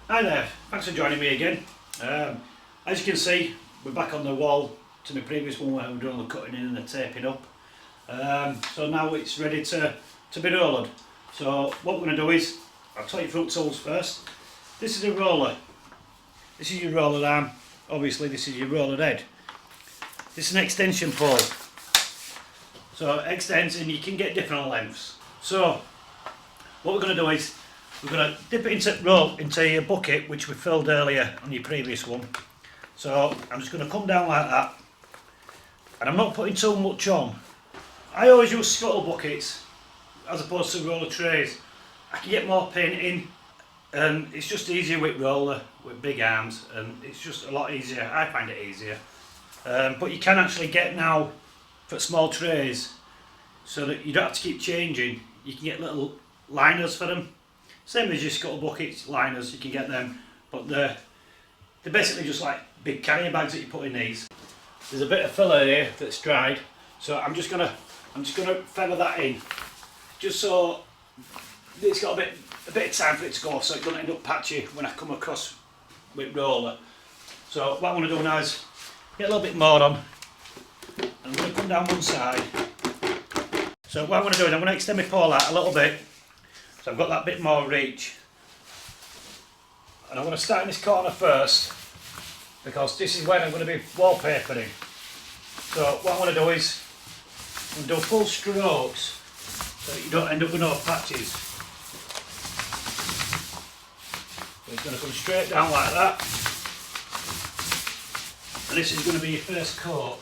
Hi there, thanks for joining me again. As you can see, we're back on the wall to my previous one where we're doing all the cutting in and the taping up. So now it's ready to be rolled. So what we're going to do is, I'll tell you front tools first. This is a roller. This is your roller arm. Obviously this is your roller head. This is an extension pole. So it extends and you can get different lengths. So what we're going to do is, we're going to dip it into your bucket which we filled earlier on your previous one. So I'm just going to come down like that, and I'm not putting too much on. I always use scuttle buckets as opposed to roller trays. I can get more paint in, and it's just easier with roller, with big arms, and it's just a lot easier. I find it easier. But you can actually get now for small trays, so that you don't have to keep changing. You can get little liners for them. Same as your scuttle buckets, liners, you can get them, but they're basically just like big carrier bags that you put in these. There's a bit of filler here that's dried, so I'm just gonna feather that in, just so it's got a bit of time for it to go, so it doesn't end up patchy when I come across with roller. So what I'm going to do now is get a little bit more on, and I'm going to come down one side. So what I'm going to do is I'm going to extend my pole out a little bit, so I've got that bit more reach. And I'm going to start in this corner first, because this is where I'm going to be wallpapering. So what I'm going to do is, I'm going to do full strokes, so that you don't end up with no patches. So it's going to come straight down like that. And this is going to be your first coat.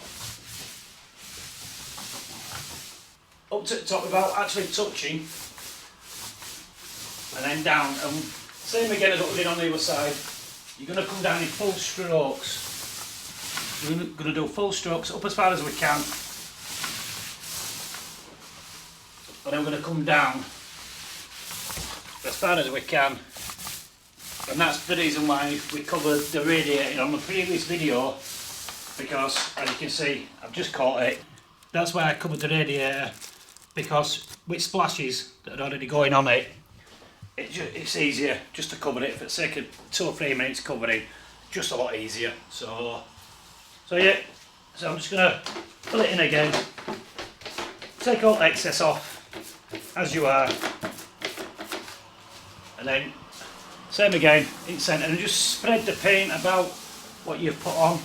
Up to the top without actually touching, and then down, and same again as what we did on the other side. You're going to come down in full strokes. We're going to do full strokes up as far as we can, and then we're going to come down as far as we can. And that's the reason why we covered the radiator on the previous video, because as you can see, I've just caught it. That's why I covered the radiator, because with splashes that are already going on it, it's easier just to cover it for the sake of 2 or 3 minutes covering, just a lot easier. So yeah, so I'm just going to fill it in again, take all the excess off as you are, and then same again in centre, and just spread the paint about what you've put on.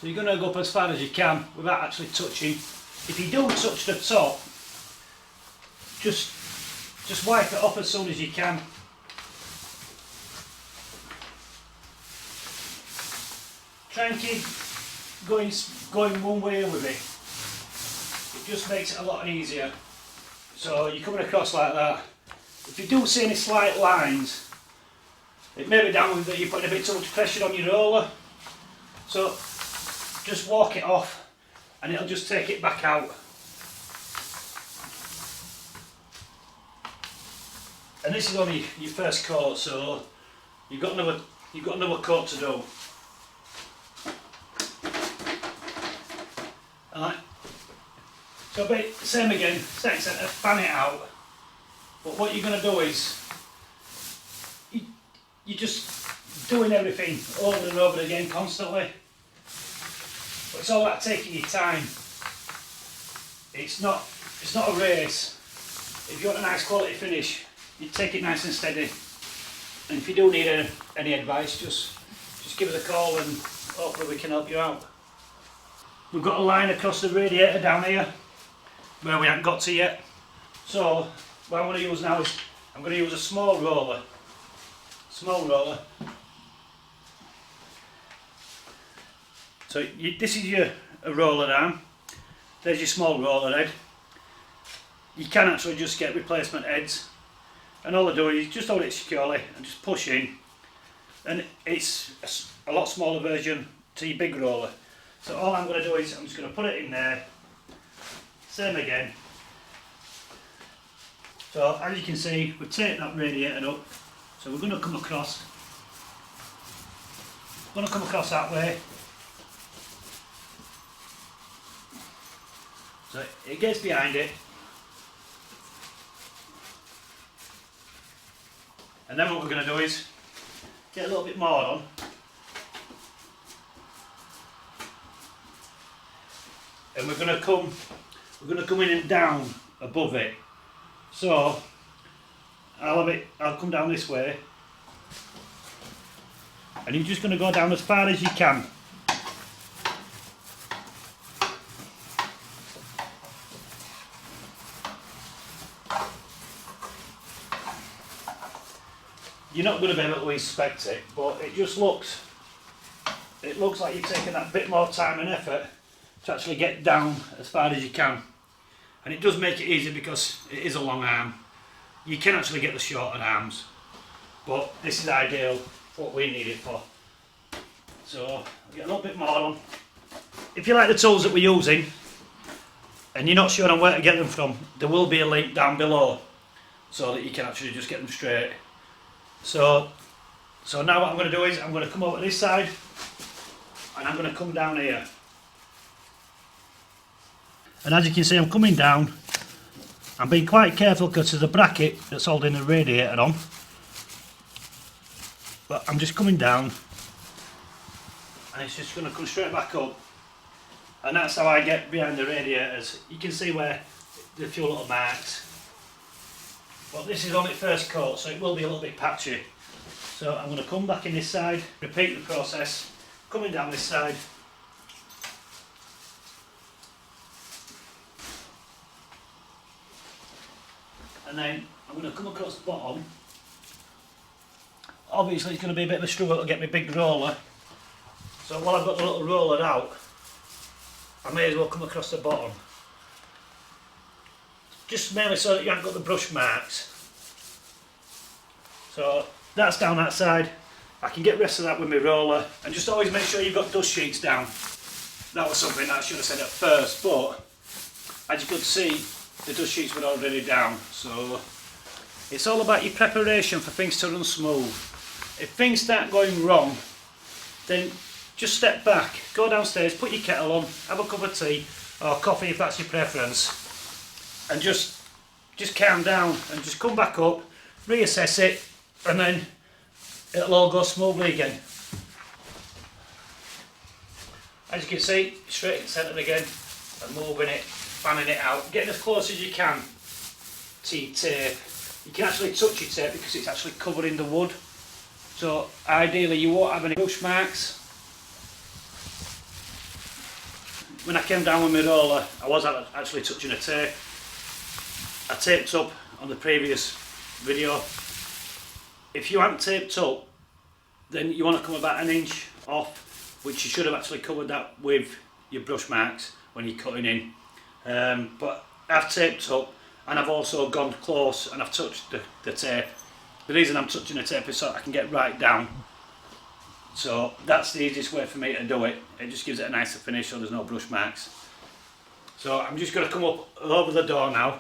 So you're going to go up as far as you can without actually touching. If you do touch the top, just wipe it off as soon as you can. Try and keep going one way with it. It just makes it a lot easier. So you're coming across like that. If you do see any slight lines, it may be down that you're putting a bit too much pressure on your roller. So just walk it off, and it'll just take it back out. And this is only your first coat, so you've got another coat to do. Alright. So same again, same centre, fan it out. But what you're going to do is, you're just doing everything over and over again constantly. But it's all about taking your time. It's not a race. If you want a nice quality finish, you take it nice and steady. And if you do need any advice, just give us a call, and hopefully we can help you out. We've got a line across the radiator down here where we haven't got to yet. So what I'm going to use now is, I'm going to use a small roller. So this is your roller arm. There's your small roller head. You can actually just get replacement heads, and all I do is just hold it securely and just push in, and it's a lot smaller version to your big roller. So all I'm going to do is, I'm just going to put it in there, same again. So as you can see, we've taken that radiator up, so we're going to come across that way. So it gets behind it, And then what we're going to do is get a little bit more on. And we're going to come in and down above it. So I'll come down this way, and you're just going to go down as far as you can. You're not going to be able to inspect it, but it looks like you're taking that bit more time and effort to actually get down as far as you can. And it does make it easy because it is a long arm. You can actually get the shorter arms, but this is ideal for what we need it for. So I'll get a little bit more on. If you like the tools that we're using and you're not sure on where to get them from, there will be a link down below so that you can actually just get them straight. So now what I'm going to do is I'm going to come over to this side and I'm going to come down here. And as you can see, I'm coming down. I'm being quite careful because there's a bracket that's holding the radiator on. But I'm just coming down and it's just going to come straight back up. And that's how I get behind the radiators. You can see where the few little marks. But this is on its first coat, so it will be a little bit patchy. So I'm going to come back in this side, repeat the process, coming down this side. And then I'm going to come across the bottom. Obviously it's going to be a bit of a struggle to get my big roller. So while I've got the little roller out, I may as well come across the bottom. Just mainly so that you haven't got the brush marks. So that's down that side. I can get the rest of that with my roller, and just always make sure you've got dust sheets down. That was something that I should have said at first, but as you could see, the dust sheets were already down. So it's all about your preparation for things to run smooth. If things start going wrong, then just step back, go downstairs, put your kettle on, have a cup of tea or coffee if that's your preference, and just calm down and just come back up, reassess it, and then it'll all go smoothly again. As you can see, straight in centre again, and moving it, fanning it out, getting as close as you can to your tape. You can actually touch your tape because it's actually covering the wood, so ideally you won't have any brush marks. When I came down with my roller, I was actually touching a tape. I taped up on the previous video. If you haven't taped up, then you want to come about 1 inch off, which you should have actually covered that with your brush marks when you're cutting in. But I've taped up, and I've also gone close and I've touched the tape. The reason I'm touching the tape is so I can get right down. So that's the easiest way for me to do it. It just gives it a nicer finish so there's no brush marks. So I'm just going to come up over the door now,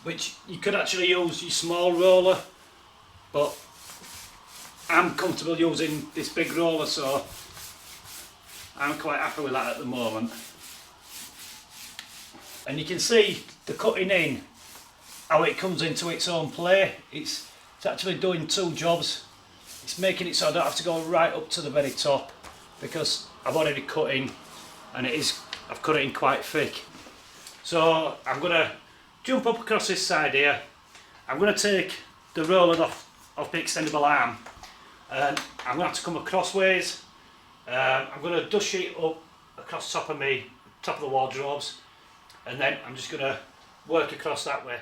which you could actually use your small roller, but I'm comfortable using this big roller, so I'm quite happy with that at the moment. And you can see the cutting in, how it comes into its own play. It's actually doing two jobs. It's making it so I don't have to go right up to the very top, because I've already cut in, and I've cut it in quite thick. So I'm going to jump up across this side here. I'm going to take the roller off the extendable arm, and I'm going to have to come across ways. I'm going to dust sheet up across top of the wardrobes, and then I'm just going to work across that way.